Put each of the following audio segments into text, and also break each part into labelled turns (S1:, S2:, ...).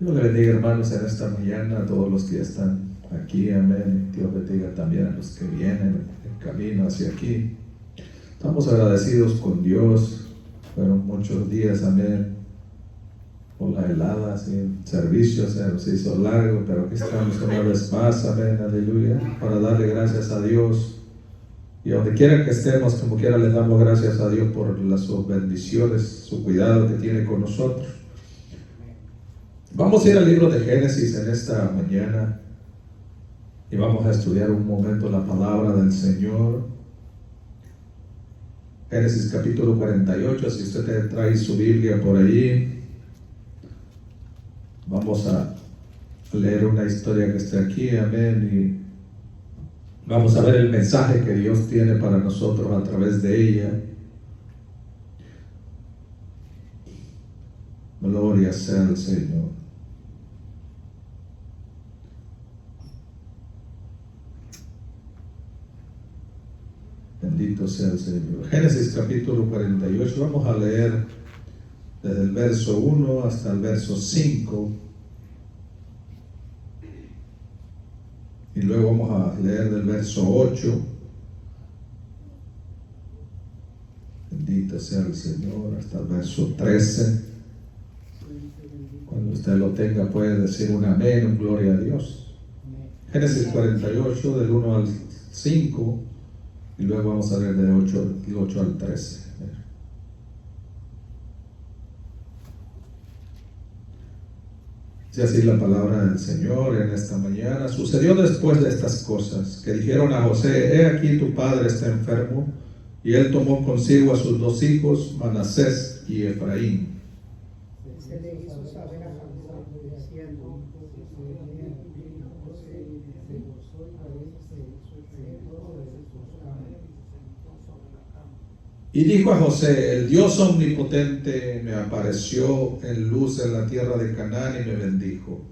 S1: Dios le bendiga, hermanos, en esta mañana, a todos los que ya están aquí, amén. Dios bendiga también a los que vienen en camino hacia aquí. Estamos agradecidos con Dios. Fueron muchos días, amén, por la helada, sin servicio, se nos hizo largo, pero aquí estamos una vez más, amén, aleluya, para darle gracias a Dios. Y donde quiera que estemos, como quiera, le damos gracias a Dios por sus bendiciones, su cuidado que tiene con nosotros. Vamos a ir al libro de Génesis en esta mañana y vamos a estudiar un momento la palabra del Señor. Génesis capítulo 48, si usted trae su Biblia por ahí, vamos a leer una historia que está aquí, amén, y vamos a ver el mensaje que Dios tiene para nosotros a través de ella. Gloria sea al Señor. Bendito sea el Señor. Génesis capítulo 48, vamos a leer desde el verso 1 hasta el verso 5. Y luego vamos a leer del verso 8. Bendito sea el Señor, hasta el verso 13. Cuando usted lo tenga puede decir un amén, un gloria a Dios. Génesis 48 del 1 al 5. Y luego vamos a leer del 8 al 13. Dice así la palabra del Señor en esta mañana. Sucedió después de estas cosas, que dijeron a José: he aquí tu padre está enfermo. Y él tomó consigo a sus dos hijos, Manasés y Efraín. Y dijo a José: el Dios omnipotente me apareció en luz en la tierra de Canaán y me bendijo.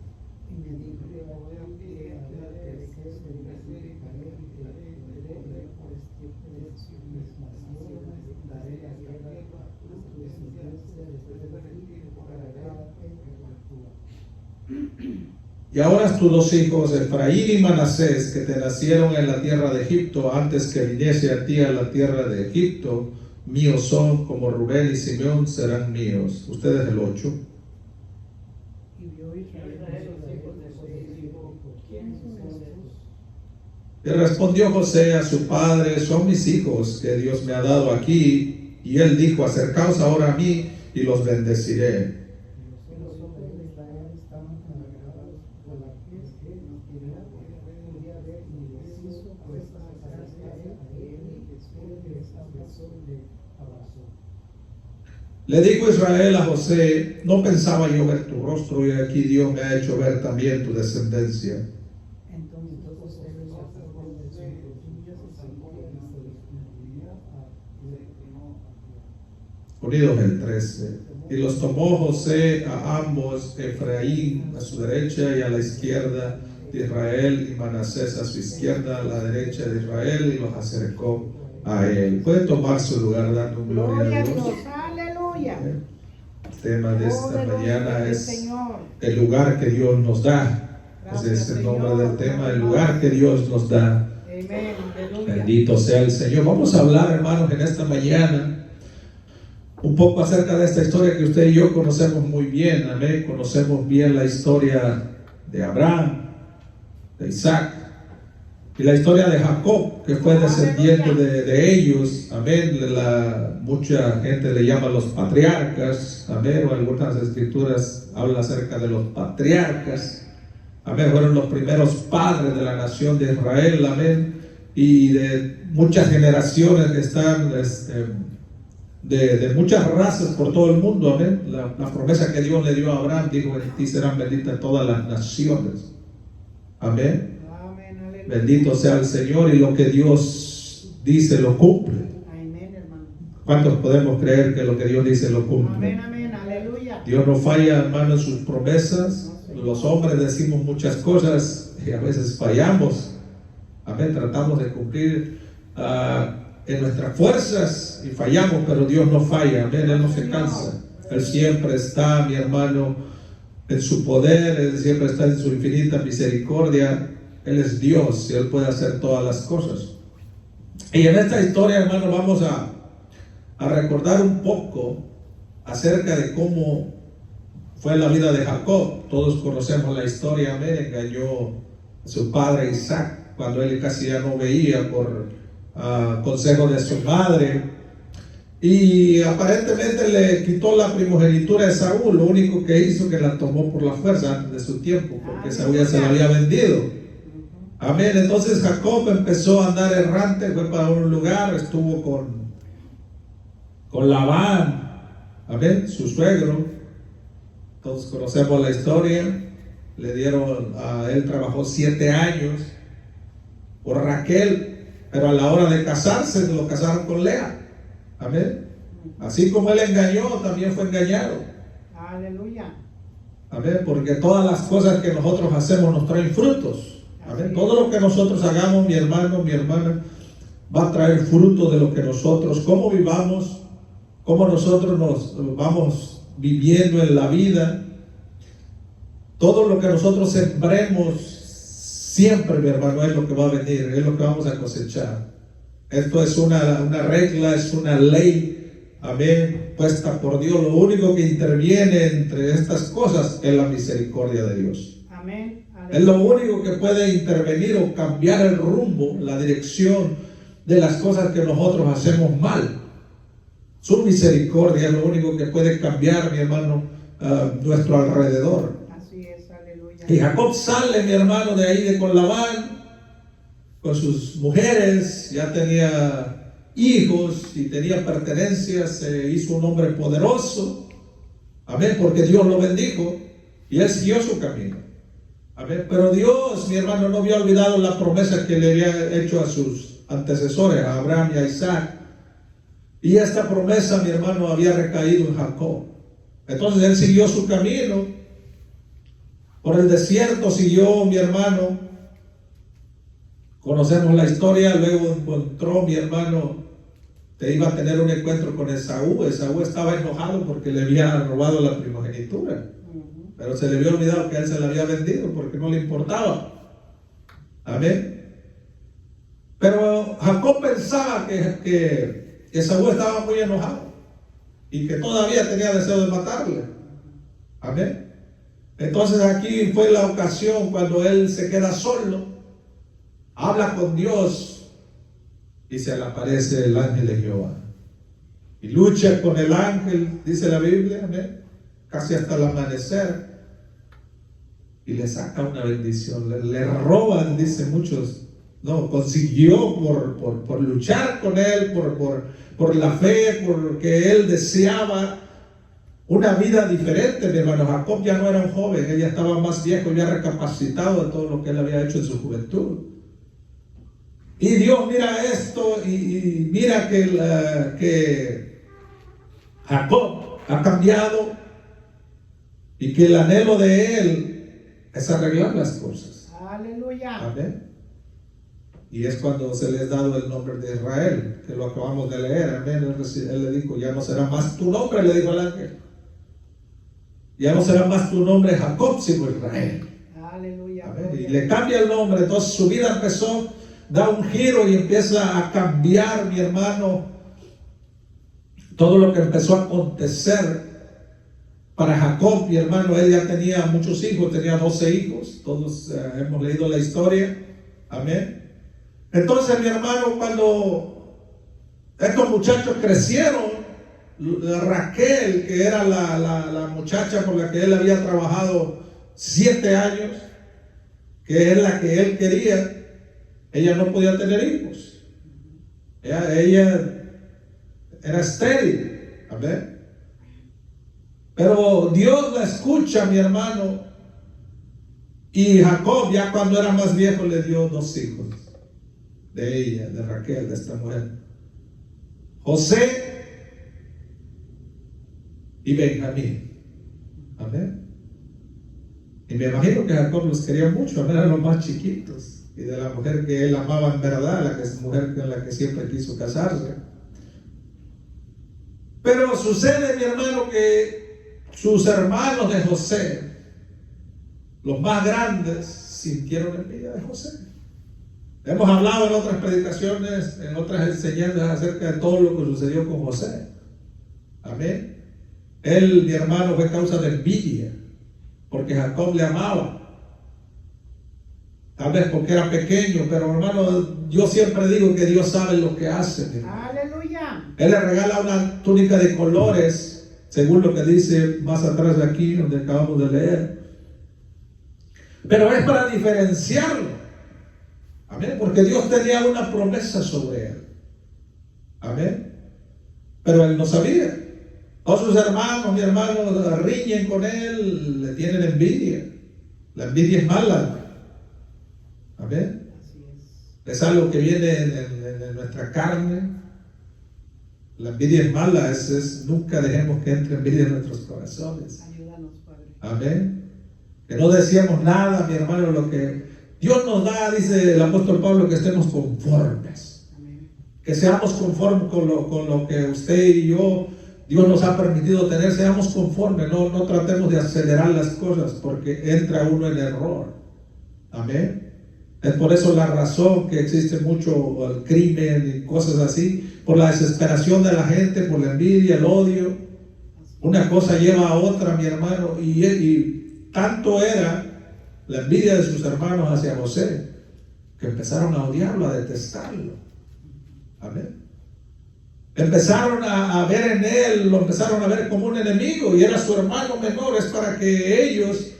S1: Y ahora tus dos hijos, Efraín y Manasés, que te nacieron en la tierra de Egipto, antes que viniese a ti a la tierra de Egipto, míos son, como Rubén y Simeón serán míos. Ustedes el 8. Y respondió José a su padre: son mis hijos que Dios me ha dado aquí. Y él dijo: acercaos ahora a mí y los bendeciré. Le dijo Israel a José: no pensaba yo ver tu rostro, y aquí Dios me ha hecho ver también tu descendencia. Unidos el 13. Y los tomó José a ambos, Efraín a su derecha y a la izquierda de Israel, y Manasés a su izquierda, a la derecha de Israel, y los acercó a él. Puede tomar su lugar dando gloria a Dios. El tema de esta mañana es el lugar que Dios nos da. Ese es el nombre del tema, el lugar que Dios nos da. Bendito sea el Señor. Vamos a hablar, hermanos, en esta mañana un poco acerca de esta historia que usted y yo conocemos muy bien. Amén. Conocemos bien la historia de Abraham, de Isaac y la historia de Jacob, que fue descendiente de ellos. Amén. Mucha gente le llama los patriarcas. Amén. O algunas escrituras hablan acerca de los patriarcas. Amén. Fueron los primeros padres de la nación de Israel. Amén. Y de muchas generaciones que están de muchas razas por todo el mundo. Amén. La promesa que Dios le dio a Abraham, dijo: en ti serán benditas todas las naciones. Amén. Bendito sea el Señor, y lo que Dios dice lo cumple. ¿Cuántos podemos creer que lo que Dios dice lo cumple?
S2: Amén, amén, aleluya.
S1: Dios no falla, hermano, en sus promesas. Los hombres decimos muchas cosas y a veces fallamos. Amén, tratamos de cumplir en nuestras fuerzas y fallamos, pero Dios no falla. Amén, Él no se cansa. Él siempre está, mi hermano, en su poder, Él siempre está en su infinita misericordia. Él es Dios y Él puede hacer todas las cosas. Y en esta historia, hermano, vamos a recordar un poco acerca de cómo fue la vida de Jacob. Todos conocemos la historia, amén. Engañó a su padre Isaac cuando él casi ya no veía por consejo de su madre. Y aparentemente le quitó la primogenitura de Saúl. Lo único que hizo que la tomó por la fuerza antes de su tiempo, porque Saúl ya se la había vendido. Amén. Entonces Jacob empezó a andar errante, fue para un lugar, estuvo con Labán, amén, su suegro. Todos conocemos la historia. Le dieron, él trabajó 7 años por Raquel, pero a la hora de casarse, lo casaron con Lea. Amén. Así como él engañó, también fue engañado.
S2: Aleluya.
S1: Amén. Porque todas las cosas que nosotros hacemos nos traen frutos. Amén. Todo lo que nosotros hagamos, mi hermano, mi hermana, va a traer fruto de lo que nosotros, cómo vivamos, cómo nosotros nos vamos viviendo en la vida. Todo lo que nosotros sembremos siempre, mi hermano, es lo que va a venir, es lo que vamos a cosechar. Esto es una regla, es una ley, amén, puesta por Dios. Lo único que interviene entre estas cosas es la misericordia de Dios.
S2: Amén.
S1: Es lo único que puede intervenir o cambiar el rumbo, la dirección de las cosas que nosotros hacemos mal. Su misericordia es lo único que puede cambiar, mi hermano, nuestro alrededor.
S2: Así es, aleluya.
S1: Y Jacob sale, mi hermano, de ahí con Labán, con sus mujeres, ya tenía hijos y tenía pertenencias, se hizo un hombre poderoso, amén, porque Dios lo bendijo y él siguió su camino, amén. Pero Dios, mi hermano, no había olvidado la promesa que le había hecho a sus antecesores, a Abraham y a Isaac, y esta promesa, mi hermano, había recaído en Jacob. Entonces él siguió su camino, por el desierto siguió, mi hermano. Conocemos la historia. Luego encontró, mi hermano, que iba a tener un encuentro con Esaú. Esaú estaba enojado porque le había robado la primogenitura, pero se le había olvidado que él se la había vendido porque no le importaba. Amén. Pero Jacob pensaba que Esaú estaba muy enojado y que todavía tenía deseo de matarle. Amén. Entonces aquí fue la ocasión cuando él se queda solo. Habla con Dios y se le aparece el ángel de Jehová. Y lucha con el ángel, dice la Biblia, amén, casi hasta el amanecer. Y le saca una bendición. Le roban, dicen muchos. No, consiguió por luchar con él, por la fe, porque él deseaba una vida diferente, mi hermano. Jacob ya no era un joven, él ya estaba más viejo, ya recapacitado de todo lo que él había hecho en su juventud. Y Dios mira esto y mira que Jacob ha cambiado y que el anhelo de él es arreglar las cosas.
S2: Aleluya.
S1: Amén. Y es cuando se les ha dado el nombre de Israel, que lo acabamos de leer. Amén. Él le dijo, ya no será más tu nombre, le dijo al ángel. Ya no será más tu nombre Jacob, sino Israel.
S2: Aleluya.
S1: Amén. Y le cambia el nombre. Entonces su vida empezó, da un giro y empieza a cambiar, mi hermano. Todo lo que empezó a acontecer para Jacob, mi hermano, él ya tenía muchos hijos, tenía 12 hijos. Todos hemos leído la historia. Amén. Entonces, mi hermano, cuando estos muchachos crecieron, Raquel, que era la muchacha por la que él había trabajado 7 años, que es la que él quería, ella no podía tener hijos. Ella era estéril. Amén. Pero Dios la escucha, mi hermano. Y Jacob, ya cuando era más viejo, le dio 2 hijos de ella, de Raquel, de esta mujer: José y Benjamín. Amén. Y me imagino que Jacob los quería mucho, eran los más chiquitos. Y de la mujer que él amaba en verdad, la mujer con la que siempre quiso casarse. Pero sucede, mi hermano, que sus hermanos de José los más grandes sintieron envidia de José. Hemos hablado en otras predicaciones, en otras enseñanzas acerca de todo lo que sucedió con José. Amén. Él, mi hermano, fue causa de envidia, porque Jacob le amaba. Tal vez porque era pequeño, pero hermano, yo siempre digo que Dios sabe lo que hace.
S2: Aleluya.
S1: Él le regala una túnica de colores, según lo que dice más atrás de aquí, donde acabamos de leer. Pero es para diferenciarlo. Amén. Porque Dios tenía una promesa sobre él. Amén. Pero él no sabía. Todos sus hermanos, mi hermano, riñen con él, le tienen envidia. La envidia es mala. Amén. Es algo que viene en nuestra carne. La envidia es mala. Nunca dejemos que entre envidia en nuestros corazones.
S2: Ayúdanos, Padre.
S1: Amén. Que no decíamos nada, mi hermano, lo que Dios nos da, dice el apóstol Pablo, que estemos conformes.
S2: Amén.
S1: Que seamos conformes con lo que usted y yo, Dios nos ha permitido tener. Seamos conformes, no tratemos de acelerar las cosas, porque entra uno en error. Amén. Es por eso la razón que existe mucho el crimen y cosas así, por la desesperación de la gente, por la envidia, el odio. Una cosa lleva a otra, mi hermano, y tanto era la envidia de sus hermanos hacia José, que empezaron a odiarlo, a detestarlo. Amén. Empezaron a ver en él, lo empezaron a ver como un enemigo, y era su hermano menor. Es para que ellos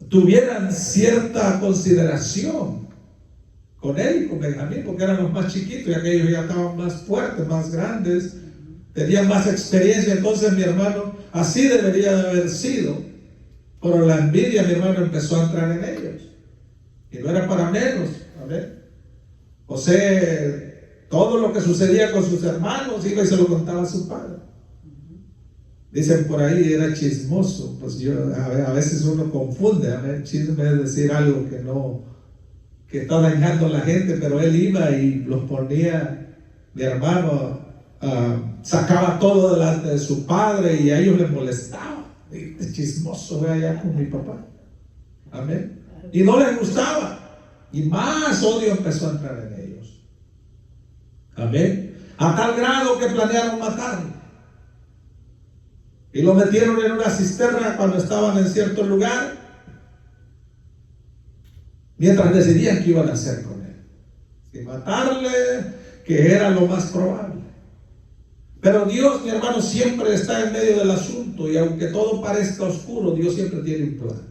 S1: tuvieran cierta consideración con él y con Benjamín, porque eran los más chiquitos y aquellos ya estaban más fuertes, más grandes, tenían más experiencia. Entonces, mi hermano, así debería de haber sido, pero la envidia, mi hermano, empezó a entrar en ellos, y no era para menos. Amén. José, todo lo que sucedía con sus hermanos, iba y se lo contaba a su padre. Dicen por ahí, era chismoso. Pues a veces uno confunde. Amén. Chisme es decir algo que está dañando a la gente, pero él iba y los ponía, mi hermano, sacaba todo delante de su padre, y a ellos les molestaba. Este chismoso, ve allá con mi papá. Amén. Y no les gustaba, y más odio empezó a entrar en ellos. Amén. A tal grado que planearon matarlo. Y lo metieron en una cisterna cuando estaban en cierto lugar, mientras decidían qué iban a hacer con él. Si matarle, que era lo más probable. Pero Dios, mi hermano, siempre está en medio del asunto, y aunque todo parezca oscuro, Dios siempre tiene un plan.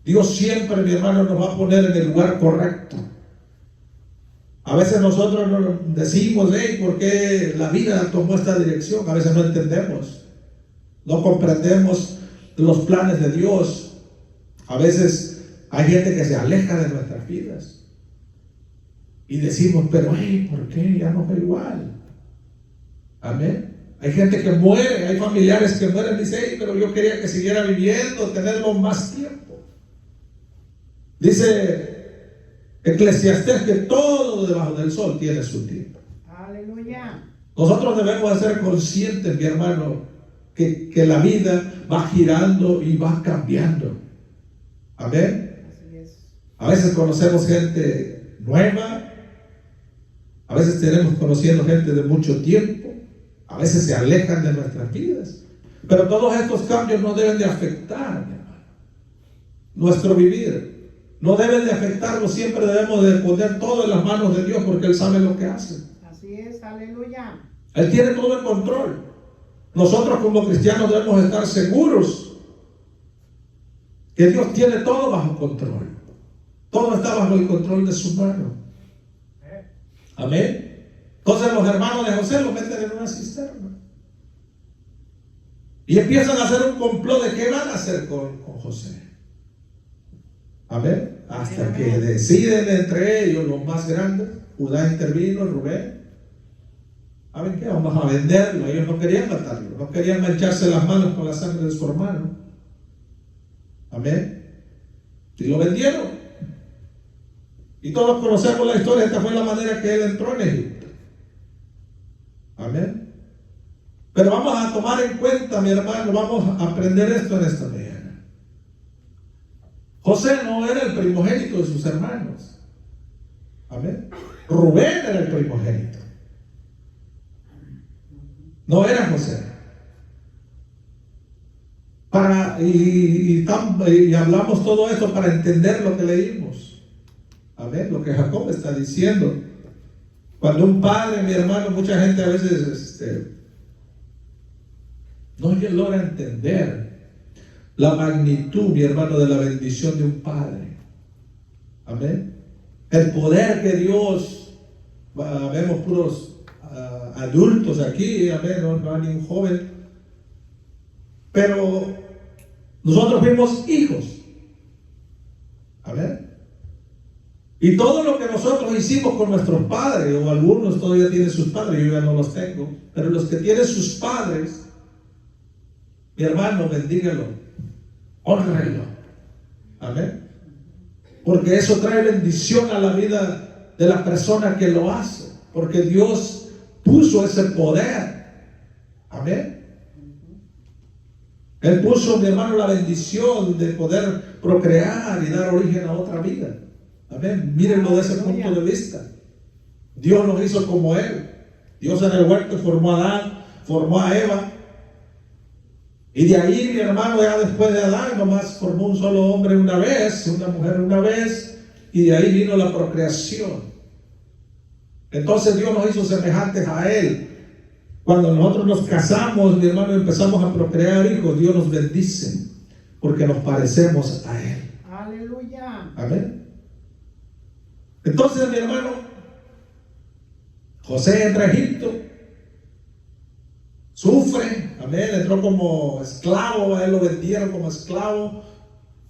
S1: Dios siempre, mi hermano, nos va a poner en el lugar correcto. A veces nosotros nos decimos, ¿por qué la vida tomó esta dirección? A veces no entendemos. No comprendemos los planes de Dios. A veces hay gente que se aleja de nuestras vidas. Y decimos, pero ¿por qué? Ya no fue igual. Amén. Hay gente que muere, hay familiares que mueren y dicen, pero yo quería que siguiera viviendo, tenerlo más tiempo. Dice Eclesiastés que todo debajo del sol tiene su tiempo.
S2: Aleluya.
S1: Nosotros debemos de ser conscientes, mi hermano, que la vida va girando y va cambiando. Amén.
S2: Así es.
S1: A veces conocemos gente nueva, a veces tenemos conociendo gente de mucho tiempo, a veces se alejan de nuestras vidas. Pero todos estos cambios no deben de afectar, mi hermano, nuestro vivir. No deben de afectarlo. Siempre debemos de poner todo en las manos de Dios, porque Él sabe lo que hace.
S2: Así es, aleluya.
S1: Él tiene todo el control. Nosotros como cristianos debemos estar seguros que Dios tiene todo bajo control. Todo está bajo el control de su mano. Amén. Entonces los hermanos de José lo meten en una cisterna y empiezan a hacer un complot de qué van a hacer con José. Amén. Hasta que deciden entre ellos, los más grandes, Judá intervino, Rubén. ¿Saben qué? Vamos a venderlo. Ellos no querían matarlo, no querían mancharse las manos con la sangre de su hermano. Amén. Y lo vendieron. Y todos conocemos la historia. Esta fue la manera que él entró en Egipto. Amén. Pero vamos a tomar en cuenta, mi hermano, vamos a aprender esto en esta mañana. José no era el primogénito de sus hermanos. Amén. Rubén era el primogénito. No era José. Y hablamos todo esto para entender lo que leímos. Amén. Lo que Jacob está diciendo. Cuando un padre, mi hermano, mucha gente a veces no logra entender la magnitud, mi hermano, de la bendición de un padre. Amén. El poder que Dios, vemos puros adultos aquí, amén, no hay ni un joven, pero nosotros fuimos hijos. Amén. Y todo lo que nosotros hicimos con nuestros padres, o algunos todavía tienen sus padres, yo ya no los tengo, pero los que tienen sus padres, mi hermano, bendígalo, honrelo. Amén. Porque eso trae bendición a la vida de la persona que lo hace, porque Dios puso ese poder. Amén. Él puso, mi hermano, la bendición de poder procrear y dar origen a otra vida. Amén. Mírenlo desde ese punto de vista. Dios nos hizo como Él. Dios en el huerto formó a Adán, formó a Eva. Y de ahí, mi hermano, ya después de Adán, nomás formó un solo hombre una vez, una mujer una vez. Y de ahí vino la procreación. Entonces Dios nos hizo semejantes a Él. Cuando nosotros nos casamos, mi hermano, empezamos a procrear hijos, Dios nos bendice, porque nos parecemos a Él.
S2: Aleluya.
S1: Amén. Entonces, mi hermano, José entra a Egipto, sufre, amén, entró como esclavo, a él lo vendieron como esclavo,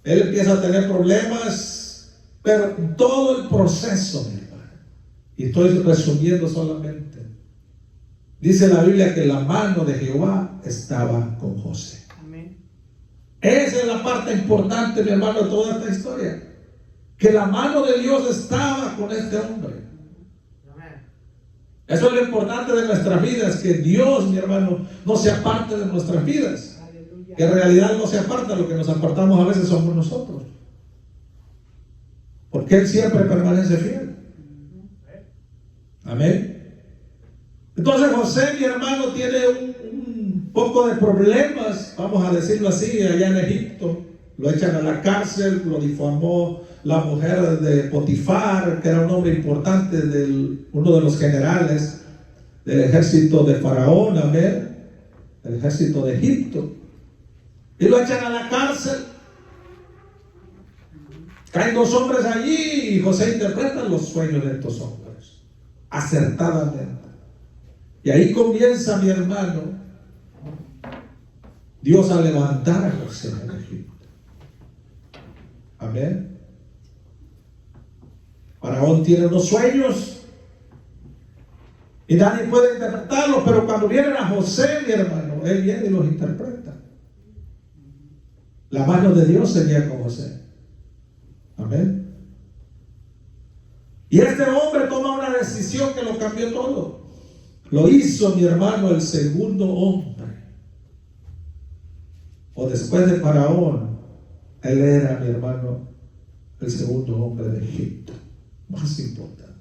S1: él empieza a tener problemas, pero todo el proceso, mi hermano, y estoy resumiendo solamente, dice la Biblia que la mano de Jehová estaba con José.
S2: Amén.
S1: Esa es la parte importante, mi hermano, de toda esta historia. Que la mano de Dios estaba con este hombre. Eso es lo importante de nuestras vidas, que Dios, mi hermano, no se aparte de nuestras vidas. Aleluya. Que en realidad no se aparta, lo que nos apartamos a veces somos nosotros. Porque Él siempre permanece fiel. Amén. Entonces José, mi hermano, tiene un poco de problemas, vamos a decirlo así, allá en Egipto. Lo echan a la cárcel, lo difamó la mujer de Potifar, que era un hombre importante, uno de los generales del ejército de Faraón, amén, el ejército de Egipto. Y lo echan a la cárcel. Caen dos hombres allí y José interpreta los sueños de estos hombres, acertadamente. Y ahí comienza, mi hermano, Dios a levantar a José en Egipto. Amén. Faraón tiene unos sueños y nadie puede interpretarlos, pero cuando vienen a José, mi hermano, él viene y los interpreta. La mano de Dios seguía con José. Amén. Y este hombre toma una decisión que lo cambió todo. Lo hizo, mi hermano, el segundo hombre. O después de Faraón, él era, mi hermano, el segundo hombre de Egipto, más importante.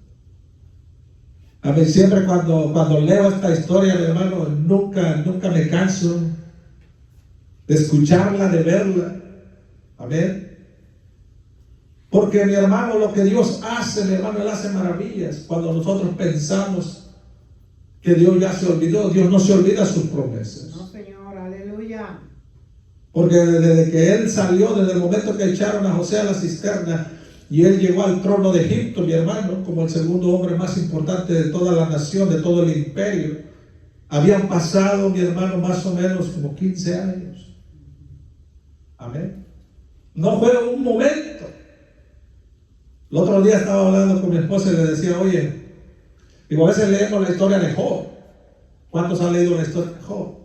S1: A mí siempre cuando leo esta historia, mi hermano, nunca me canso de escucharla, de verla. Amén. Porque, mi hermano, lo que Dios hace, mi hermano, Él hace maravillas. Cuando nosotros pensamos que Dios ya se olvidó, Dios no se olvida sus promesas.
S2: No, Señor, aleluya.
S1: Porque desde que él salió, desde el momento que echaron a José a la cisterna y él llegó al trono de Egipto, mi hermano, como el segundo hombre más importante de toda la nación, de todo el imperio, habían pasado, mi hermano, más o menos como 15 años. Amén. No fue un momento. El otro día estaba hablando con mi esposa y le decía, oye, digo, a veces leemos la historia de Job. ¿Cuántos han leído la historia de Job?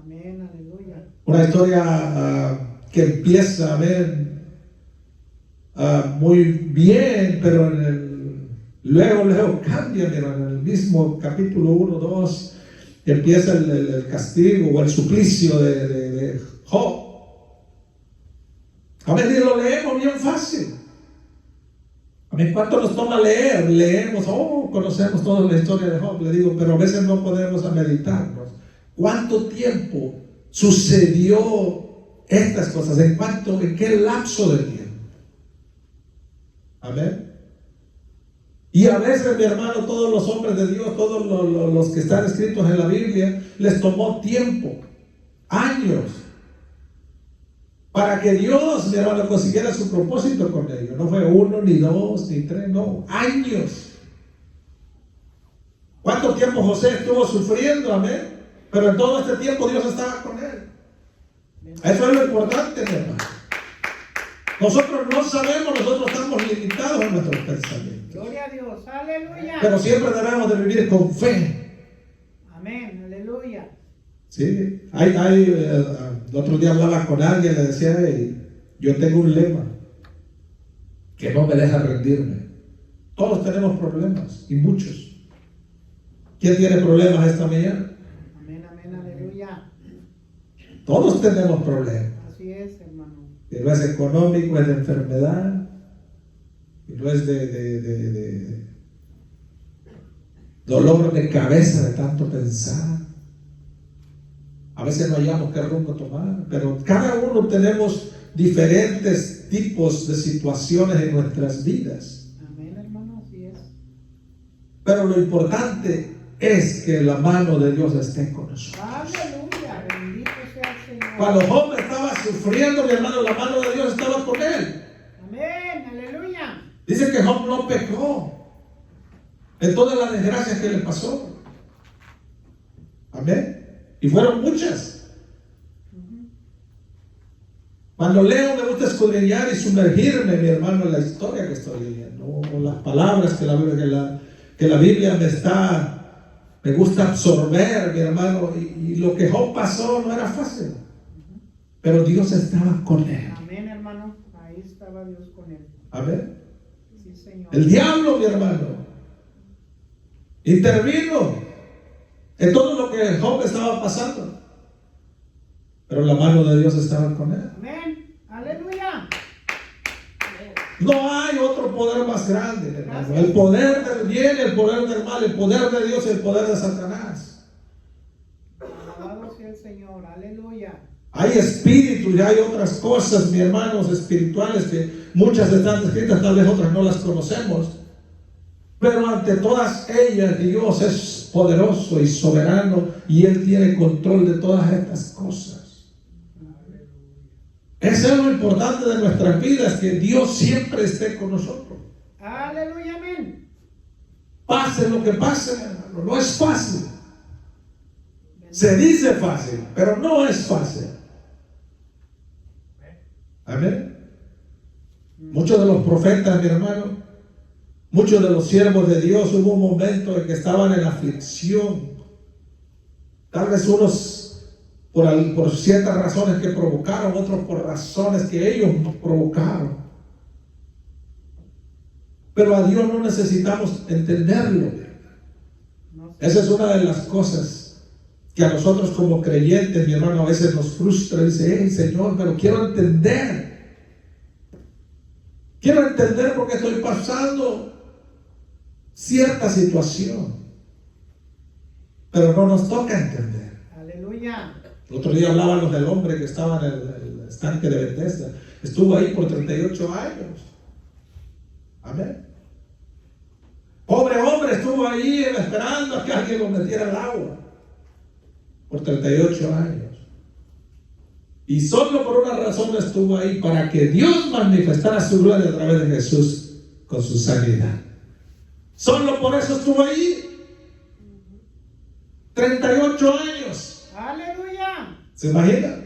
S2: Amén, aleluya.
S1: Una historia que empieza a ver muy bien, pero luego cambia, pero en el mismo capítulo 1, 2, empieza el castigo o el suplicio de Job. A veces lo leemos bien fácil. A mí, ¿cuánto nos toma leer? Leemos, conocemos toda la historia de Job, le digo, pero a veces no podemos meditarnos. ¿Cuánto tiempo sucedió estas cosas? ¿En qué lapso de tiempo? Amén. Y a veces, mi hermano, todos los hombres de Dios, todos los que están escritos en la Biblia, les tomó tiempo, años, para que Dios, mi hermano, consiguiera su propósito con ellos. No fue 1, ni 2, ni 3, no, años. ¿Cuánto tiempo José estuvo sufriendo? Amén. Pero en todo este tiempo Dios estaba con él. Eso es lo importante, mi hermano. Nosotros no sabemos, nosotros estamos limitados en nuestros pensamientos.
S2: Gloria a Dios, aleluya.
S1: Pero siempre debemos de vivir con fe.
S2: Amén, aleluya.
S1: Sí, el otro día hablaba con alguien, le decía, yo tengo un lema que no me deja rendirme. Todos tenemos problemas, y muchos. ¿Quién tiene problemas esta mañana?
S2: Amén, amén, aleluya.
S1: Todos tenemos problemas.
S2: Así es, hermano.
S1: Y no es económico, es de enfermedad, y no es de dolor de cabeza de tanto pensar. A veces no hallamos qué rumbo tomar, pero cada uno tenemos diferentes tipos de situaciones en nuestras vidas.
S2: Amén, hermano, así es.
S1: Pero lo importante es que la mano de Dios esté con nosotros.
S2: Aleluya, bendito sea el Señor.
S1: Cuando Job estaba sufriendo, mi hermano, la mano de Dios estaba con él.
S2: Amén, aleluya.
S1: Dice que Job no pecó en todas las desgracias que le pasó. Amén. Y fueron muchas. Cuando leo me gusta escudriñar y sumergirme, mi hermano, en la historia que estoy leyendo, o las palabras que la Biblia me gusta absorber, mi hermano. Y lo que Job pasó no era fácil, pero Dios estaba con él.
S2: Amén, hermano, ahí estaba Dios con él.
S1: Amén.
S2: Sí, Señor.
S1: El diablo, mi hermano, intervino en todo lo que Job estaba pasando, pero la mano de Dios estaba con él.
S2: Amén, aleluya.
S1: No hay otro poder más grande, mi hermano. El poder del bien, el poder del mal, el poder de Dios y el poder de Satanás.
S2: Alabado sea el Señor, aleluya.
S1: Hay espíritus y hay otras cosas, mi hermanos, espirituales, que muchas están escritas, tal vez otras no las conocemos. Pero ante todas ellas, Dios es poderoso y soberano, y Él tiene control de todas estas cosas. Eso es lo importante de nuestras vidas, que Dios siempre esté con nosotros.
S2: Aleluya, amén.
S1: Pase lo que pase, hermano, no es fácil. Se dice fácil, pero no es fácil. Amén. Muchos de los profetas, mi hermano, muchos de los siervos de Dios, hubo un momento en que estaban en aflicción. Tal vez unos por ciertas razones que provocaron, otros por razones que ellos provocaron. Pero a Dios no necesitamos entenderlo. Esa es una de las cosas que a nosotros como creyentes, mi hermano, a veces nos frustra. Dice, hey, Señor, pero quiero entender. Quiero entender por qué estoy pasando cierta situación. Pero no nos toca entender.
S2: Aleluya.
S1: El otro día hablábamos del hombre que estaba en el estanque de Bethesda. Estuvo ahí por 38 años. Amén. Pobre hombre, estuvo ahí esperando a que alguien lo metiera al agua. Por 38 años. Y solo por una razón estuvo ahí, para que Dios manifestara su gloria a través de Jesús con su sanidad. Solo por eso estuvo ahí. 38 años.
S2: Aleluya.
S1: ¿Se imagina?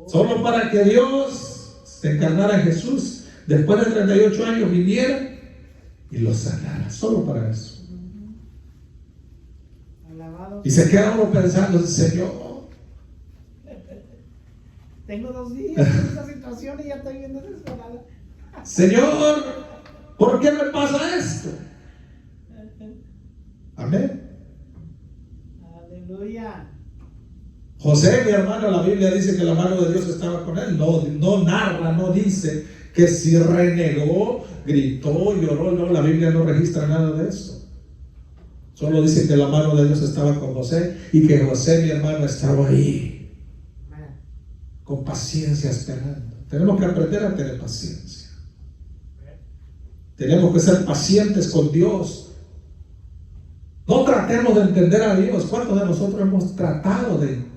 S1: Solo para que Dios se encarnara en Jesús, después de 38 años viniera y lo sanara. Solo para eso.
S2: Alabado.
S1: Y se queda uno pensando, Señor,
S2: tengo 2 días en esta situación y ya estoy bien desesperada.
S1: Señor, ¿por qué me pasa esto? Amén. José, mi hermano, la Biblia dice que la mano de Dios estaba con él. No narra, no dice que si renegó, gritó, lloró. No, la Biblia no registra nada de eso. Solo dice que la mano de Dios estaba con José y que José, mi hermano, estaba ahí con paciencia esperando. Tenemos que aprender a tener paciencia. Tenemos que ser pacientes con Dios. No tratemos de entender a Dios. ¿Cuántos de nosotros hemos tratado de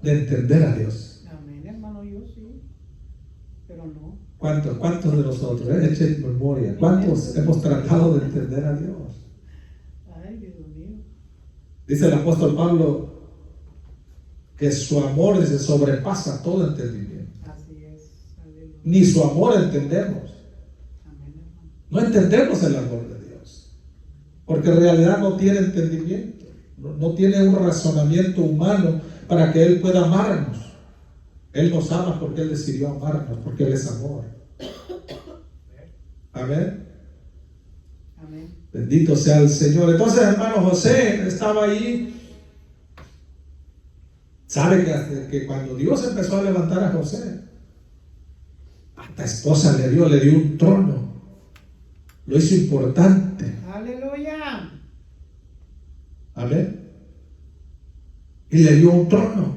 S1: entender a Dios?
S2: Amén, hermano, yo sí, pero no.
S1: ¿Cuántos de nosotros? Echen memoria. ¿Cuántos hemos tratado de entender a Dios?
S2: Ay, Dios mío.
S1: Dice el apóstol Pablo que su amor se sobrepasa todo entendimiento.
S2: Así es. Aleluya.
S1: Ni su amor entendemos.
S2: Amén, hermano.
S1: No entendemos el amor de Dios, porque en realidad no tiene entendimiento, no tiene un razonamiento humano para que Él pueda amarnos. Él nos ama porque Él decidió amarnos, porque Él es amor. Amén.
S2: Amén.
S1: Bendito sea el Señor. Entonces, hermano, José estaba ahí. Sabe que cuando Dios empezó a levantar a José, hasta esposa le dio un trono. Lo hizo importante.
S2: Aleluya.
S1: Amén. Y le dio un trono.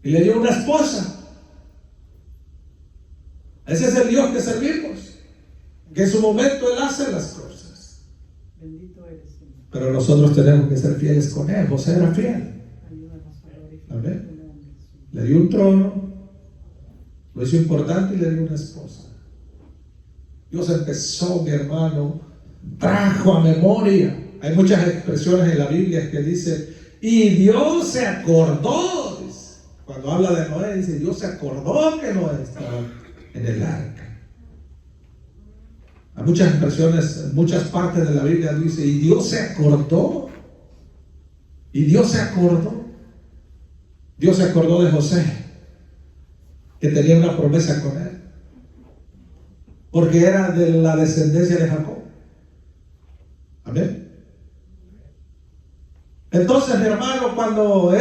S1: Y le dio una esposa. Ese es el Dios que servimos. Que en su momento Él hace las cosas.
S2: Bendito eres, Señor.
S1: Pero nosotros tenemos que ser fieles con Él. José era fiel.
S2: Ayúdanos a glorificar
S1: Amén.
S2: tu nombre, Señor.
S1: Le dio un trono. Lo hizo importante y le dio una esposa. Dios empezó, mi hermano, trajo a memoria. Hay muchas expresiones en la Biblia que dice, y Dios se acordó. Dice. Cuando habla de Noé, dice, Dios se acordó que Noé estaba en el arca. Hay muchas expresiones, en muchas partes de la Biblia dice, y Dios se acordó. Y Dios se acordó. Dios se acordó de José, que tenía una promesa con él, porque era de la descendencia de Jacob. Amén. Entonces, mi hermano, cuando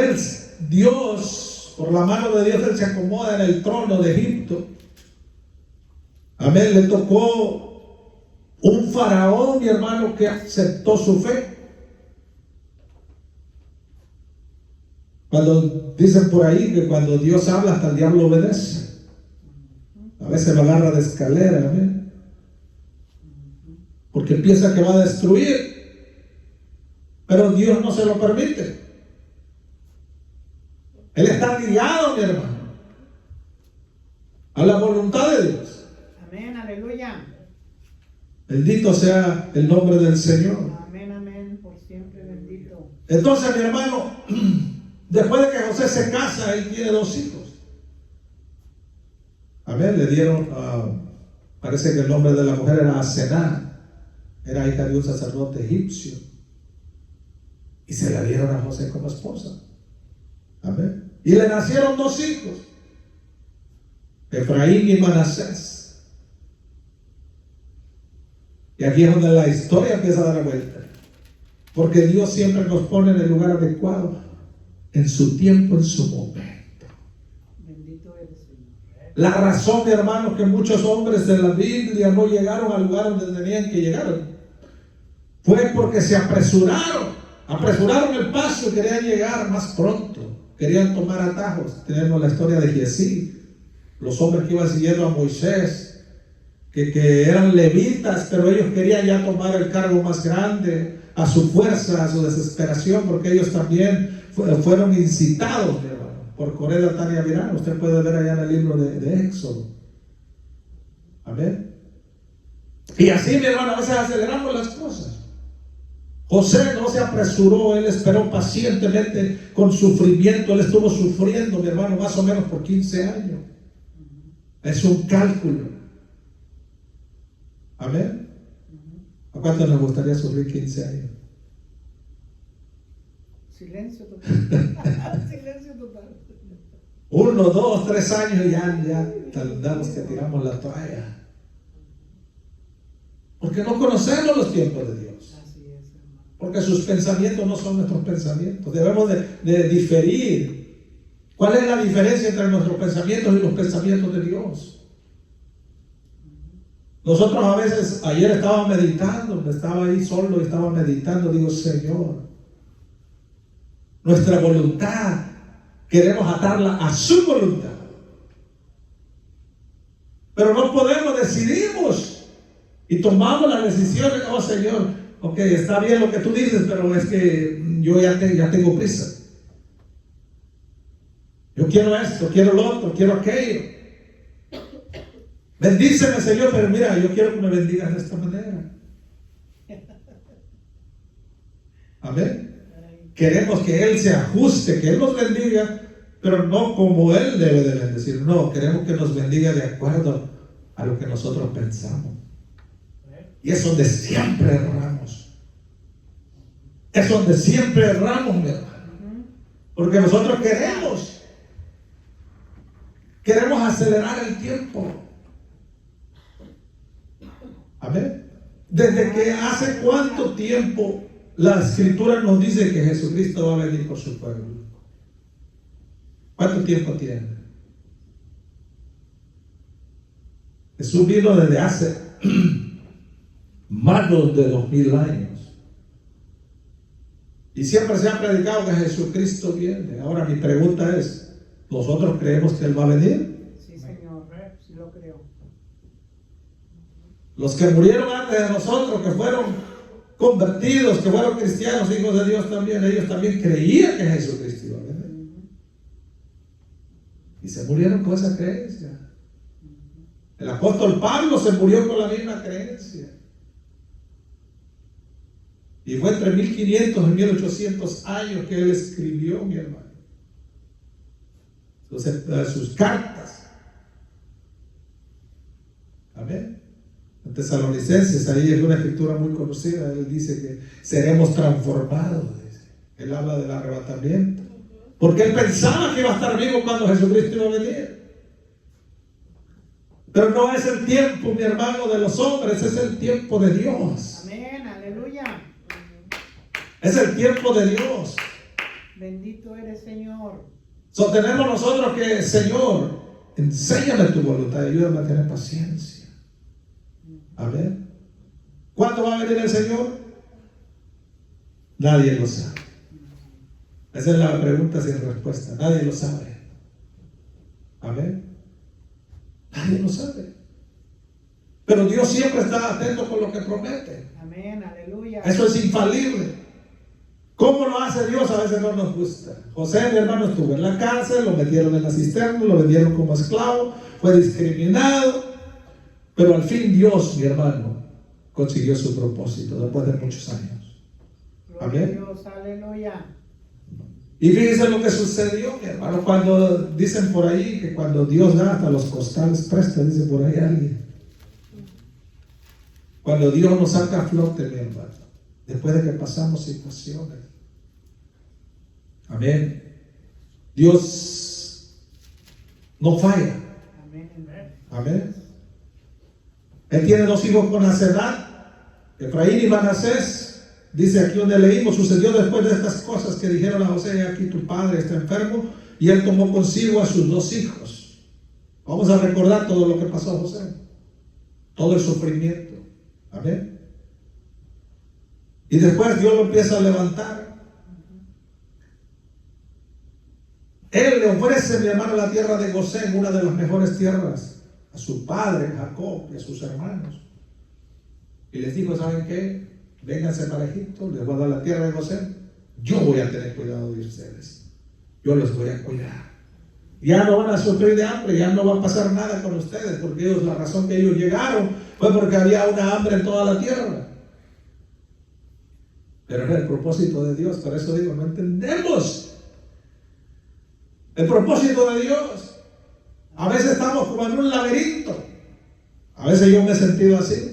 S1: Dios, por la mano de Dios, Él se acomoda en el trono de Egipto. Amén. Le tocó un faraón, mi hermano, que aceptó su fe. Cuando dicen por ahí que cuando Dios habla, hasta el diablo obedece. A veces lo agarra de escalera, amén, porque piensa que va a destruir. Pero Dios no se lo permite. Él está guiado, mi hermano, a la voluntad de Dios.
S2: Amén, aleluya.
S1: Bendito sea el nombre del Señor.
S2: Amén, amén, por siempre bendito.
S1: Entonces, mi hermano, después de que José se casa, él tiene 2 hijos. Amén. Le dieron, parece que el nombre de la mujer era Asená, era hija de un sacerdote egipcio, y se la dieron a José como esposa. Amén. Y le nacieron 2 hijos, Efraín y Manasés. Y aquí es donde la historia empieza a dar vuelta, porque Dios siempre nos pone en el lugar adecuado, en su tiempo, en su momento.
S2: Bendito eres, Señor.
S1: La razón, mi hermano, que muchos hombres de la Biblia no llegaron al lugar donde tenían que llegar fue porque se apresuraron el paso y querían llegar más pronto, querían tomar atajos. Tenemos la historia de Giesí, los hombres que iban siguiendo a Moisés, que eran levitas, pero ellos querían ya tomar el cargo más grande, a su fuerza, a su desesperación, porque ellos también fueron incitados, mi hermano, por Coré, Datán y Abiram. Usted puede ver allá en el libro de Éxodo. Amén. Y así, mi hermano, a veces aceleramos las cosas. José no se apresuró, él esperó pacientemente con sufrimiento. Él estuvo sufriendo, mi hermano, más o menos por 15 años. Es un cálculo. Amén. ¿A cuánto nos gustaría sufrir 15 años?
S2: Silencio total. Silencio total.
S1: 1, 2, 3 años y ya tardamos que tiramos la toalla. Porque no conocemos los tiempos de Dios.
S2: Así es, hermano.
S1: porque sus pensamientos no son nuestros pensamientos. Debemos de diferir. ¿Cuál es la diferencia entre nuestros pensamientos y los pensamientos de Dios? Nosotros a veces, ayer estaba meditando, estaba ahí solo y estaba meditando, digo, Señor, nuestra voluntad queremos atarla a su voluntad, pero no podemos, decidimos y tomamos las decisiones. Oh Señor, ok, está bien lo que tú dices, pero es que yo ya tengo prisa. Yo quiero esto, quiero lo otro, quiero aquello. Bendíceme, Señor, pero mira, yo quiero que me bendigas de esta manera. Amén. Queremos que Él se ajuste, que Él nos bendiga, pero no como Él debe de bendecir. No, queremos que nos bendiga de acuerdo a lo que nosotros pensamos. Y es donde siempre erramos. Es donde siempre erramos, mi hermano. Porque nosotros queremos acelerar el tiempo. Amén. Desde que hace cuánto tiempo la Escritura nos dice que Jesucristo va a venir por su pueblo. ¿Cuánto tiempo tiene? Jesús vino desde hace más de 2000 años. Y siempre se ha predicado que Jesucristo viene. Ahora mi pregunta es, ¿nosotros creemos que Él va a venir?
S2: Sí, Señor, sí lo creo.
S1: Los que murieron antes de nosotros, que fueron convertidos, que fueron cristianos, hijos de Dios también, ellos también creían que Jesucristo iba a venir. Y se murieron con esa creencia. El apóstol Pablo se murió con la misma creencia. Y fue entre 1500 y 1800 años que él escribió, mi hermano, sus cartas. Amén. En Tesalonicenses, ahí es una escritura muy conocida, él dice que seremos transformados. Él habla del arrebatamiento, porque él pensaba que iba a estar vivo cuando Jesucristo iba a venir. Pero no es el tiempo, mi hermano, de los hombres, es el tiempo de Dios.
S2: Amén, aleluya.
S1: Es el tiempo de Dios.
S2: Bendito eres, Señor.
S1: Tenemos nosotros que, Señor, enséñame tu voluntad, ayúdame a tener paciencia. Amén. ¿Cuándo va a venir el Señor? Nadie lo sabe. Esa es la pregunta sin respuesta. Nadie lo sabe. Amén. Nadie lo sabe. Pero Dios siempre está atento con lo que promete.
S2: Amén, aleluya.
S1: Eso es infalible. ¿Cómo lo hace Dios? A veces no nos gusta. José, mi hermano, estuvo en la cárcel, lo metieron en la cisterna, lo vendieron como esclavo, fue discriminado. Pero al fin Dios, mi hermano, consiguió su propósito después de muchos años. Amén.
S2: Dios, aleluya.
S1: Y fíjense lo que sucedió, mi hermano, cuando dicen por ahí que cuando Dios da hasta los costales presta, dice por ahí alguien. Cuando Dios nos saca a flote, mi hermano, después de que pasamos situaciones. Amén. Dios no falla.
S2: Amén.
S1: Amén. Él tiene dos hijos con Asenat, Efraín y Manasés. Dice aquí donde leímos, sucedió después de estas cosas que dijeron a José: aquí tu padre está enfermo, y él tomó consigo a sus dos hijos. Vamos a recordar todo lo que pasó a José, todo el sufrimiento. Amén. Y después Dios lo empieza a levantar. Él le ofrece, mi hermano, la tierra de Gosén, una de las mejores tierras, a su padre Jacob y a sus hermanos. Y les dijo: ¿saben qué? Vénganse para Egipto, les voy a dar la tierra de Gosén. Yo voy a tener cuidado de ustedes. Yo los voy a cuidar. Ya no van a sufrir de hambre, ya no va a pasar nada con ustedes, porque ellos, la razón que ellos llegaron fue porque había una hambre en toda la tierra. Pero era el propósito de Dios. Por eso digo, no entendemos el propósito de Dios. A veces estamos como en un laberinto. A veces yo me he sentido así.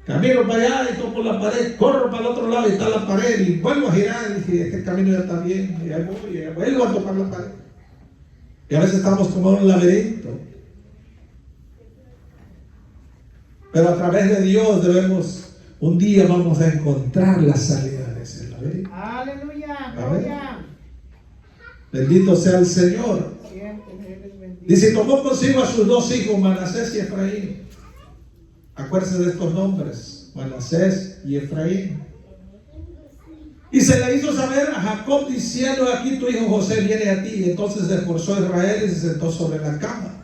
S1: Camino para allá y toco la pared, corro para el otro lado y está la pared, y vuelvo a girar y dije: este camino ya está bien, y ahí voy, y vuelvo a tocar la pared. Y a veces estamos como en un laberinto. Pero a través de Dios debemos un día vamos a encontrar la salida de ese laberinto.
S2: Aleluya, gloria.
S1: Bendito sea el Señor. Dice, tomó consigo a sus dos hijos, Manasés y Efraín. Acuérdense de estos nombres, Manasés y Efraín. Y se le hizo saber a Jacob diciendo, aquí tu hijo José viene a ti. Entonces se esforzó Israel y se sentó sobre la cama.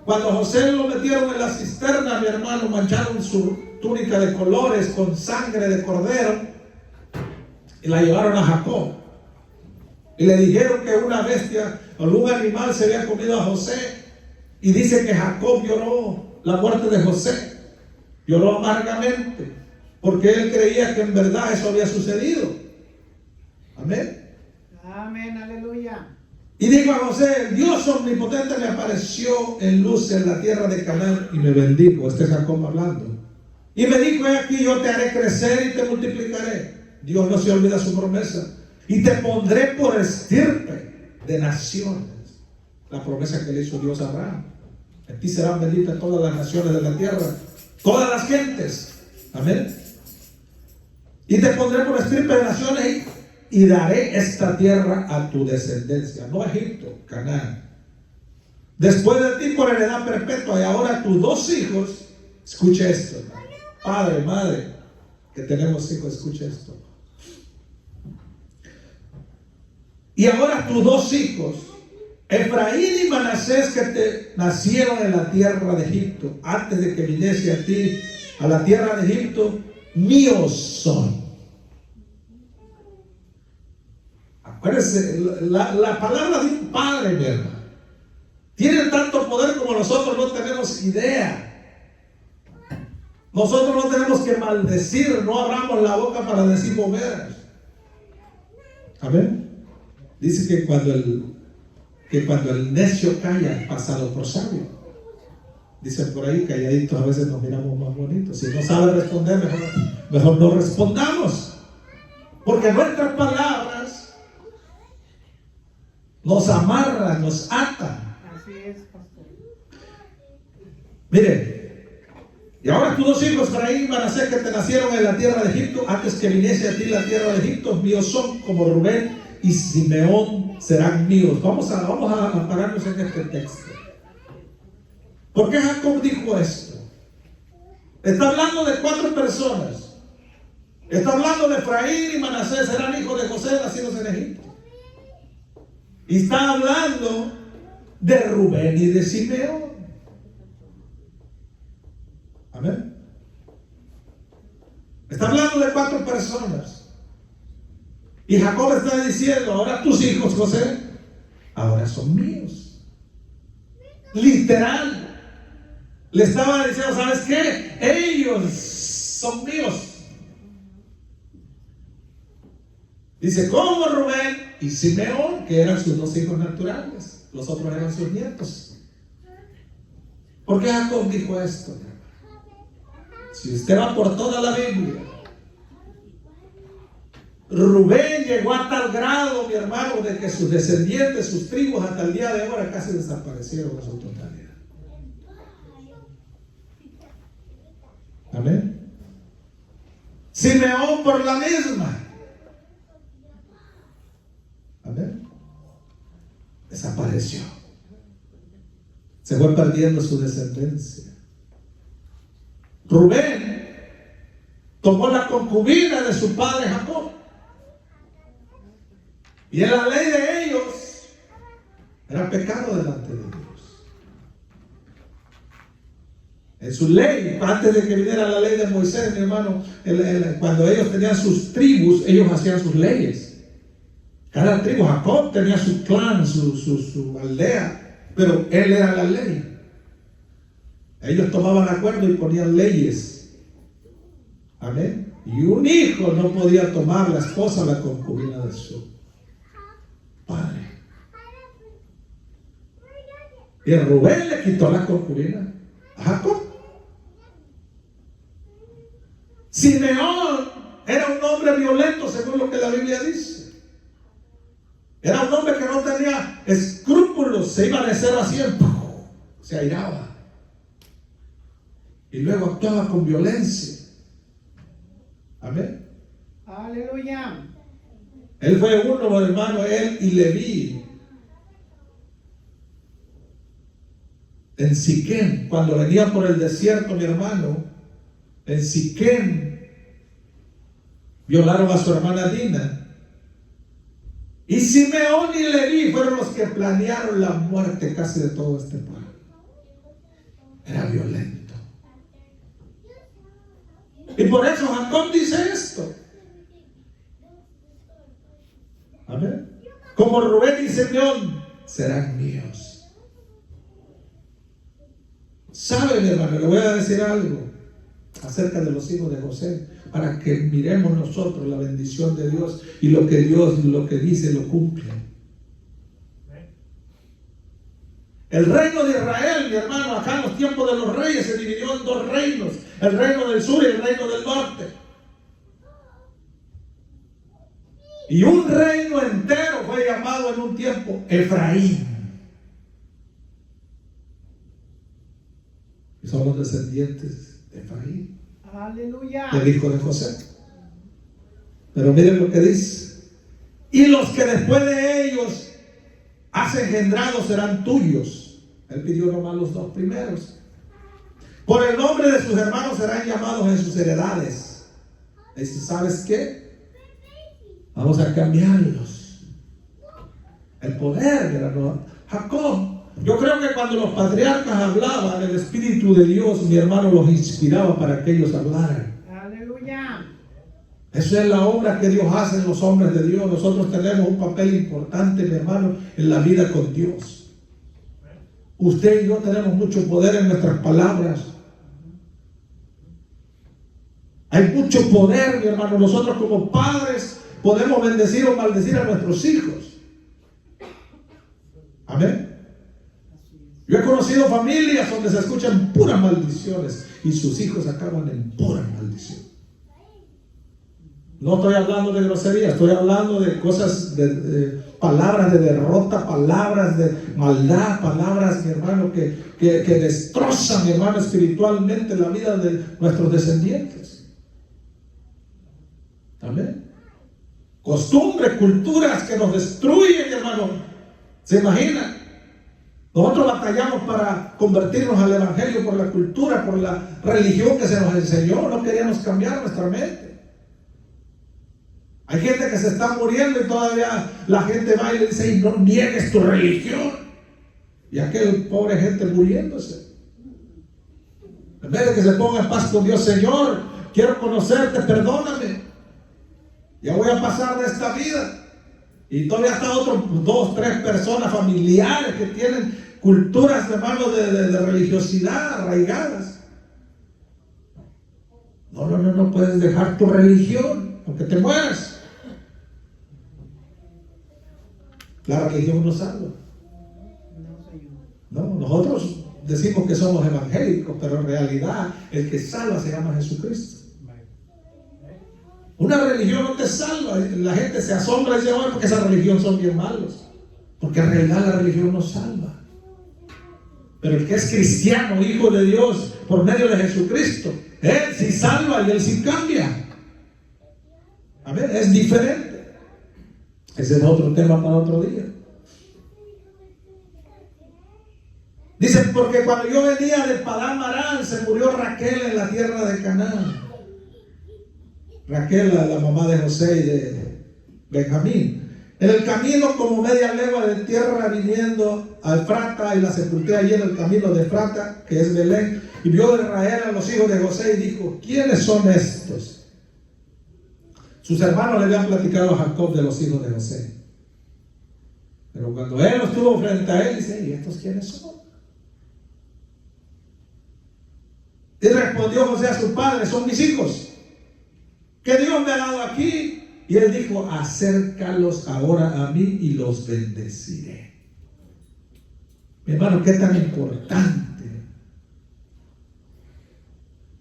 S1: Cuando José lo metieron en la cisterna, mi hermano, mancharon su túnica de colores con sangre de cordero y la llevaron a Jacob. Y le dijeron que una bestia o algún animal se había comido a José. Y dice que Jacob lloró la muerte de José. Lloró amargamente, porque él creía que en verdad eso había sucedido. Amén.
S2: Amén, aleluya.
S1: Y dijo a José, el Dios omnipotente me apareció en luz en la tierra de Canaán y me bendijo. Este es Jacob hablando. Y me dijo, he aquí yo te haré crecer y te multiplicaré. Dios no se olvida su promesa. Y te pondré por estirpe de naciones. La promesa que le hizo Dios a Abraham. En ti serán benditas todas las naciones de la tierra, todas las gentes. Amén. Y te pondré por estirpe de naciones y daré esta tierra a tu descendencia. No Egipto, Canaán. Después de ti por heredad perpetua. Y ahora tus dos hijos, escuche esto, hermano. Padre, madre, que tenemos hijos, escuche esto. Y ahora tus dos hijos, Efraín y Manasés, que te nacieron en la tierra de Egipto, antes de que viniese a ti, a la tierra de Egipto, míos son. Acuérdense, la palabra de un padre, mi hermano, tiene tanto poder como nosotros no tenemos idea. Nosotros no tenemos que maldecir, no abramos la boca para decir boberas. Amén. Dice que cuando el necio calla, pasado por sabio. Dicen por ahí, calladitos a veces nos miramos más bonitos. Si no sabe responder, mejor no respondamos. Porque nuestras palabras nos amarran, nos atan.
S2: Así es, pastor.
S1: Miren, y ahora tus dos hijos, Efraín y Manasés, que te nacieron en la tierra de Egipto, antes que viniese a ti la tierra de Egipto, míos son, como Rubén y Simeón serán míos. Vamos a pararnos en este texto. ¿Por qué Jacob dijo esto? Está hablando de 4 personas. Está hablando de Efraín y Manasés, eran hijos de José, nacidos en Egipto. Y está hablando de Rubén y de Simeón. Amén. Está hablando de 4 personas. Y Jacob está diciendo, ahora tus hijos, José, ahora son míos. Literal. Le estaba diciendo, ¿sabes qué? Ellos son míos. Dice, como Rubén y Simeón, que eran sus 2 hijos naturales. Los otros eran sus nietos. ¿Por qué Jacob dijo esto? Si usted va por toda la Biblia, Rubén llegó a tal grado, mi hermano, de que sus descendientes, sus tribus, hasta el día de ahora casi desaparecieron en su totalidad. Amén. Simeón por la misma. Amén. Desapareció. Se fue perdiendo su descendencia. Rubén tomó la concubina de su padre Jacob. Y en la ley de ellos era pecado delante de Dios. En su ley, antes de que viniera la ley de Moisés, mi hermano, cuando ellos tenían sus tribus, ellos hacían sus leyes. Cada tribu, Jacob tenía su clan, su aldea, pero él era la ley. Ellos tomaban acuerdo y ponían leyes. Amén. Y un hijo no podía tomar la esposa, la concubina de su padre. Y Rubén le quitó la concubina a Jacob. Simeón era un hombre violento, según lo que la Biblia dice. Era un hombre que no tenía escrúpulos, se iba a decir así, se airaba. Y luego actuaba con violencia. Amén.
S2: Aleluya.
S1: Él fue uno, hermano, él y Leví. En Siquem, cuando venía por el desierto, mi hermano, en Siquem, violaron a su hermana Dina. Y Simeón y Leví fueron los que planearon la muerte casi de todo este pueblo. Era violento. Y por eso Jacob dice esto. Amén. Como Rubén y Simeón serán míos. ¿Saben, hermano? Le voy a decir algo acerca de los hijos de José, para que miremos nosotros la bendición de Dios y lo que Dios, lo que dice, lo cumple. El reino de Israel, mi hermano, acá en los tiempos de los reyes se dividió en dos reinos: el reino del sur y el reino del norte. Y un reino entero fue llamado en un tiempo Efraín. Y son los descendientes de Efraín,
S2: Aleluya.
S1: del hijo de José. Pero miren lo que dice: y los que después de ellos has engendrado serán tuyos. Él pidió nomás los dos primeros. Por el nombre de sus hermanos serán llamados en sus heredades. Y si sabes qué, vamos a cambiarlos. El poder, hermano. Jacob, yo creo que cuando los patriarcas hablaban, el Espíritu de Dios, mi hermano, los inspiraba para que ellos hablaran.
S2: Aleluya.
S1: Esa es la obra que Dios hace en los hombres de Dios. Nosotros tenemos un papel importante, mi hermano, en la vida con Dios. Usted y yo tenemos mucho poder en nuestras palabras. Hay mucho poder, mi hermano. Nosotros como padres podemos bendecir o maldecir a nuestros hijos. Amén. Yo he conocido familias donde se escuchan puras maldiciones y sus hijos acaban en pura maldición. No estoy hablando de groserías, estoy hablando de cosas, de palabras de derrota, palabras de maldad, palabras, mi hermano, que destrozan, mi hermano, espiritualmente la vida de nuestros descendientes. Amén. Costumbres, culturas que nos destruyen, hermano. ¿Se imagina? Nosotros batallamos para convertirnos al evangelio por la cultura, por la religión que se nos enseñó. No queríamos cambiar nuestra mente. Hay gente que se está muriendo y todavía la gente va y le dice: y no niegues tu religión. Y aquel pobre gente muriéndose. En vez de que se ponga en paz con Dios: Señor, quiero conocerte, perdóname. Ya voy a pasar de esta vida. Y todavía están otros 2, 3 personas familiares que tienen culturas, hermano, de religiosidad arraigadas. No puedes dejar tu religión, aunque te mueras. La religión no salva. No, nosotros decimos que somos evangélicos, pero en realidad el que salva se llama Jesucristo. Una religión no te salva. La gente se asombra y dice: bueno, porque esa religión son bien malos. Porque en realidad la religión no salva. Pero el que es cristiano, hijo de Dios, por medio de Jesucristo, Él sí salva y Él sí cambia. Amén, es diferente. Ese es otro tema para otro día. Dicen: porque cuando yo venía de Padán Aram, se murió Raquel en la tierra de Canaán. Raquel, la mamá de José y de Benjamín. En el camino, como media legua de tierra, viniendo a Efrata, y la sepulté allí en el camino de Efrata, que es Belén. Y vio Israel a los hijos de José y dijo: ¿quiénes son estos? Sus hermanos le habían platicado a Jacob de los hijos de José. Pero cuando él estuvo frente a él, dice: ¿y estos quiénes son? Y respondió José a su padre: son mis hijos, que Dios me ha dado aquí. Y él dijo: acércalos ahora a mí y los bendeciré. Mi hermano, qué tan importante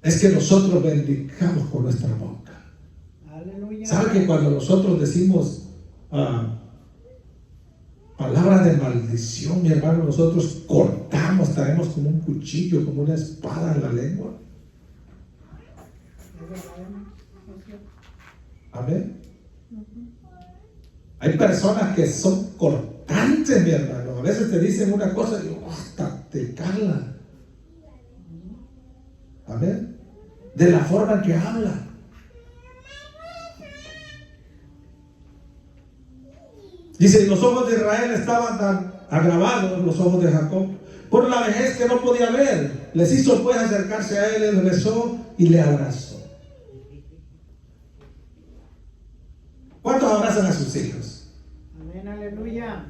S1: es que nosotros bendicamos con nuestra boca. Aleluya. ¿Sabe que cuando nosotros decimos palabras de maldición, mi hermano, nosotros cortamos, traemos como un cuchillo, como una espada en la lengua? Amén. Hay personas que son cortantes, mi hermano. A veces te dicen una cosa y hasta te cala. Amén. De la forma en que habla. Dice, los ojos de Israel estaban tan agravados, los ojos de Jacob, por la vejez que no podía ver. Les hizo pues acercarse a él, él besó y le abrazó. ¿Cuántos abrazan a sus hijos?
S2: Amén, aleluya.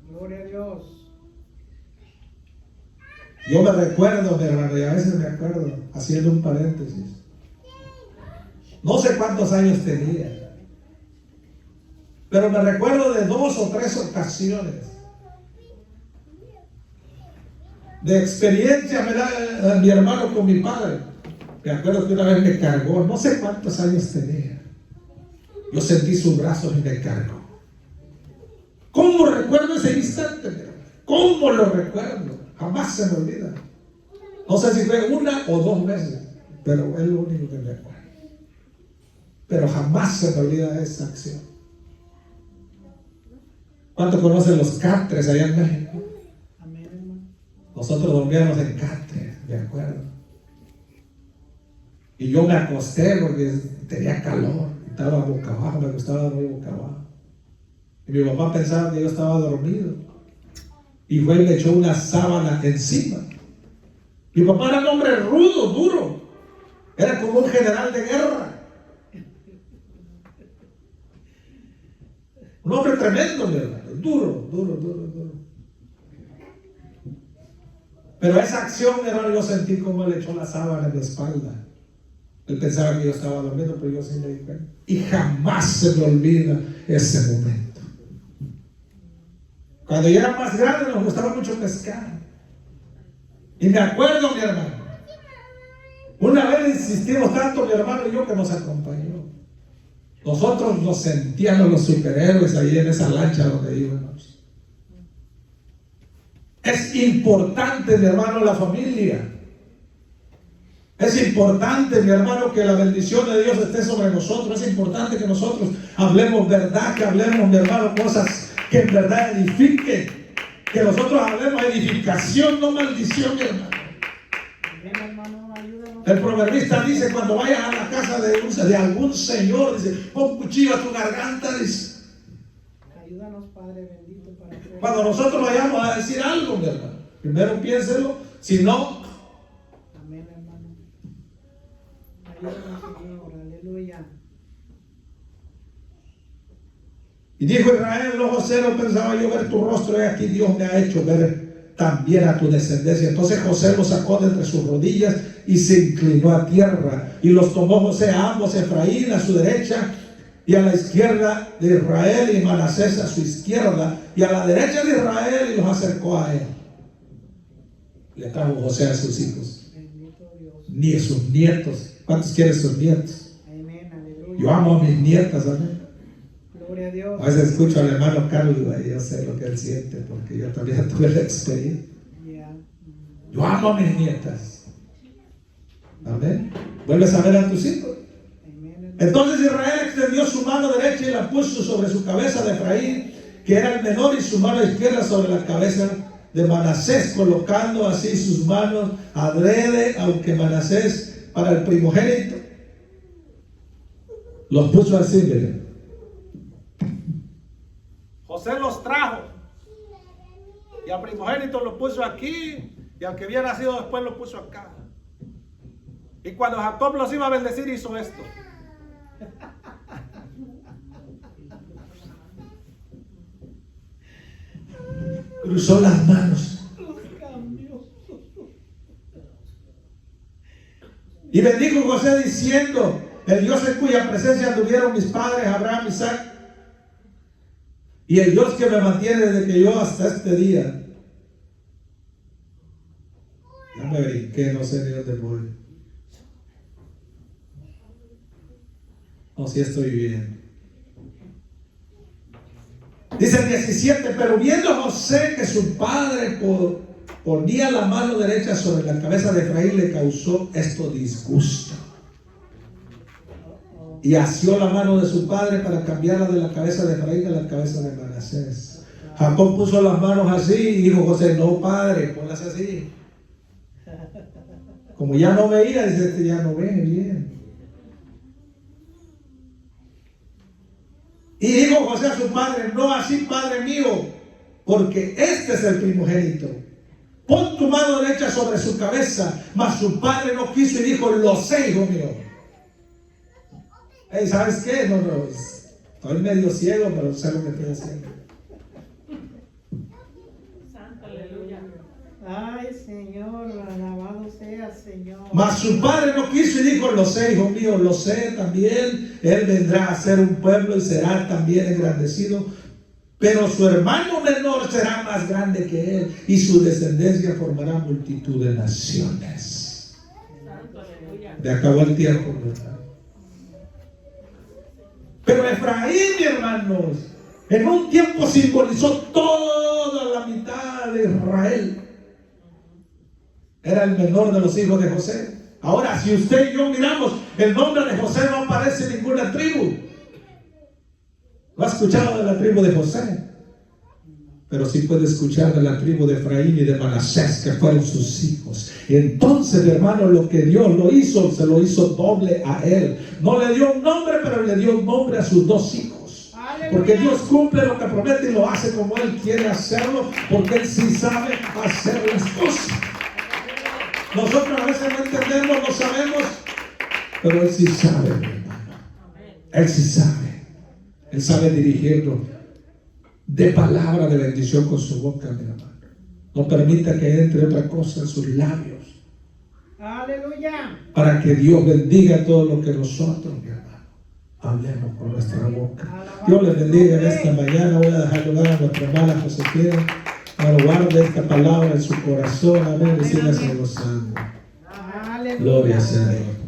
S2: Gloria a Dios.
S1: Yo me recuerdo, mi hermano, y a veces me acuerdo, haciendo un paréntesis. No sé cuántos años tenía, pero me recuerdo de 2 o 3 ocasiones de experiencia, ¿verdad? Mi hermano con mi padre. Me acuerdo que una vez me cargó, no sé cuántos años tenía. Yo sentí sus brazos y me cargó. ¿Cómo recuerdo ese instante? ¿Cómo lo recuerdo? Jamás se me olvida. No sé si fue 1 o 2 veces, pero es lo único que me acuerdo. Pero jamás se me olvida esa acción. ¿Cuántos conocen los catres allá en México?
S2: Amén, hermano.
S1: Nosotros dormíamos en catres, me acuerdo. Y yo me acosté porque tenía calor. Estaba boca abajo, me gustaba dormir boca abajo. Y mi papá pensaba que yo estaba dormido. Y fue y me echó una sábana encima. Mi papá era un hombre rudo, duro. Era como un general de guerra. Un hombre tremendo, mi hermano. Duro. Pero esa acción, mi hermano, yo sentí como él echó la sábana en mi espalda. Él pensaba que yo estaba durmiendo, pero yo sí me di cuenta. Y jamás se me olvida ese momento. Cuando yo era más grande nos gustaba mucho pescar. Y me acuerdo, mi hermano, una vez insistimos tanto mi hermano y yo que nos acompañó. Nosotros nos sentíamos los superhéroes ahí en esa lancha donde íbamos. Es importante, mi hermano, la familia. Es importante, mi hermano, que la bendición de Dios esté sobre nosotros. Es importante que nosotros hablemos verdad, que hablemos, mi hermano, cosas que en verdad edifiquen. Que nosotros hablemos edificación, no maldición, mi hermano. El proverbista dice, cuando vayas a la casa de algún señor, dice, pon cuchillo a tu garganta, dice.
S2: Ayúdanos, Padre bendito, para creer.
S1: Cuando nosotros vayamos a decir algo, mi hermano, primero piénselo, si no.
S2: Amén, hermano. Ayúdanos, Señor, aleluya.
S1: Y dijo Israel, los José, no pensaba yo ver tu rostro, y aquí Dios me ha hecho ver también a tu descendencia. Entonces José los sacó de entre sus rodillas y se inclinó a tierra. Y los tomó José a ambos, Efraín a su derecha y a la izquierda de Israel, y Manasés a su izquierda y a la derecha de Israel, y los acercó a él. Le trajo José a sus hijos, ni a sus nietos. ¿Cuántos quieren sus nietos?
S2: Amén, aleluya.
S1: Yo amo a mis nietas, amén.
S2: Gloria a Dios.
S1: A veces escucho al hermano Carlos y yo sé lo que él siente, porque yo también tuve la experiencia. Yo amo a mis nietas. Amén. ¿Vuelves a ver a tus hijos? Entonces Israel extendió su mano derecha y la puso sobre su cabeza de Efraín, que era el menor, y su mano izquierda sobre la cabeza de Manasés, colocando así sus manos adrede, aunque Manasés para el primogénito los puso así, miren.
S3: José los trajo y al primogénito lo puso aquí, y al que había nacido después lo puso acá. Y cuando Jacob los iba a bendecir, hizo esto.
S1: Cruzó las manos y bendijo José diciendo, el Dios en cuya presencia anduvieron mis padres Abraham, Isaac, y el Dios que me mantiene desde que yo hasta este día. Ya me brinqué, no sé ni dónde voy. No, si estoy bien. Dice el 17, pero viendo José que su padre ponía la mano derecha sobre la cabeza de Efraín, le causó esto disgusto. y asió la mano de su padre para cambiarla de la cabeza de Efraín a la cabeza de Manasés. Jacob puso las manos así y dijo José, no padre, ponlas así. Como ya no veía, dice, este ya no ve bien. Y dijo José a su padre, no así padre mío, porque este es el primogénito. Pon tu mano derecha sobre su cabeza. Mas su padre no quiso y dijo, lo sé, hijo mío. Hey, ¿sabes qué? No, estoy medio ciego, pero sé lo que estoy haciendo.
S4: Santo, aleluya.
S2: Ay, Señor, alabado sea, Señor.
S1: Mas su padre no quiso y dijo, lo sé, hijo mío, lo sé también. Él vendrá a ser un pueblo y será también engrandecido. Pero su hermano menor será más grande que él y su descendencia formará multitud de naciones.
S4: Santo, aleluya.
S1: Me acabó el tiempo, ¿verdad? Pero Efraín, mi hermanos, en un tiempo simbolizó toda la mitad de Israel. Era el menor de los hijos de José. Ahora, si usted y yo miramos, el nombre de José no aparece en ninguna tribu. ¿No ha escuchado de la tribu de José? Pero sí puede escuchar de la tribu de Efraín y de Manasés, que fueron sus hijos. Y entonces, hermano, lo que Dios lo hizo, se lo hizo doble a él. No le dio un nombre, pero le dio un nombre a sus dos hijos. Porque Dios cumple lo que promete y lo hace como Él quiere hacerlo, porque Él sí sabe hacer las cosas. Nosotros a veces no entendemos, no sabemos, pero Él sí sabe, mi hermano. Él sí sabe. Él sabe dirigirlo de palabra de bendición con su boca, mi hermano. No permita que entre otra cosa en sus labios.
S2: Aleluya.
S1: Para que Dios bendiga todo lo que nosotros, mi hermano, hablemos con nuestra boca. Dios les bendiga en esta mañana. Voy a dejar lugar a nuestra hermana Josefina. Guarde esta palabra en su corazón. Amén. Y síganse gozando.
S2: Aleluya.
S1: Gloria sea a Dios.